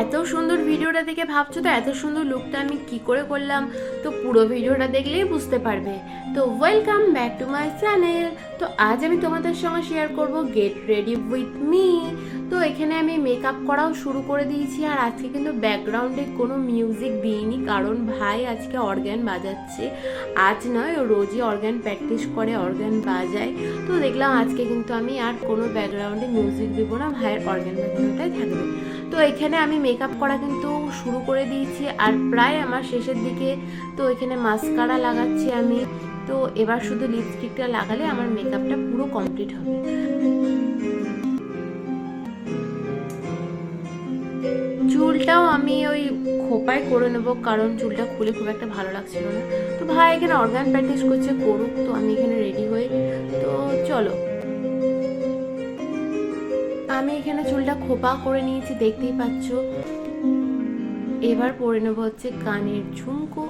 এত সুন্দর ভিডিওটা দেখে ভাবছো তো এত সুন্দর লুকটা আমি কি করে করলাম, তো পুরো ভিডিওটা দেখলেই বুঝতে পারবে। তো welcome back to my channel. তো আজ আমি তোমাদের সঙ্গে শেয়ার করব গেট রেডি উইথ মি। তো এখানে আমি মেকআপ করাও শুরু করে দিয়েছি, আর আজকে কিন্তু ব্যাকগ্রাউন্ডে কোনো মিউজিক দিইনি, কারণ ভাই আজকে অর্গ্যান বাজাচ্ছে। আজ নয়, ও রোজই অর্গ্যান প্র্যাকটিস করে, অর্গ্যান বাজায়। তো দেখলাম আজকে কিন্তু আমি আর কোনো ব্যাকগ্রাউন্ডে মিউজিক দেবো না, ভাইয়ের অর্গ্যান বাজানোটাই থাকবে। তো এখানে আমি মেকআপ করা কিন্তু শুরু করে দিয়েছি, আর প্রায় আমার শেষের দিকে। তো এখানে মাস্কারা লাগাচ্ছি আমি। তো এবার শুধু লিপস্টিকটা লাগালে আমার মেকআপটা পুরো কমপ্লিট হবে। চুলটাও আমি ওই খোপায় করে নেব, কারণ চুলটা খুলে খুব একটা ভালো লাগছিল না। তো ভাই এখানে অর্গান প্র্যাকটিস করছে, করুক, তো আমি এখানে রেডি হই। তো চলো, আমি এখানে চুলটা খোপা করে নিয়েছি, দেখতেই পাচ্ছ। এবার পরে নেবো হচ্ছে কানের ঝুমকো।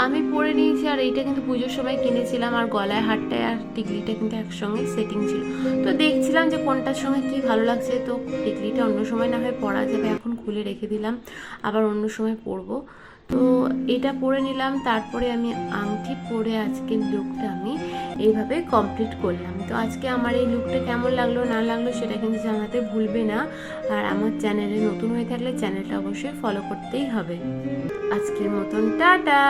আমি পরে নিয়েছি, আর এইটা কিন্তু পুজোর সময় কিনেছিলাম, আর গলায় হারটায় আর টিকলিটা কিন্তু একসঙ্গে সেটিং ছিল। তো দেখছিলাম যে কোনটার সঙ্গে কি ভালো লাগছে। তো টিকলিটা অন্য সময় না হয় পরা যাবে, এখন খুলে রেখে দিলাম, আবার অন্য সময় পরবো। তো এটা পরে নিলাম, তারপরে আমি আংটি পরে আজকের লুকটা আমি এইভাবে কমপ্লিট করলাম। তো আজকে আমার এই লুকটা কেমন লাগলো না লাগলো সেটা কিন্তু জানাতে ভুলবে না। আর আমার চ্যানেলে নতুন হয়ে থাকলে চ্যানেলটা অবশ্যই ফলো করতেই হবে। আজকের মতন টাটা।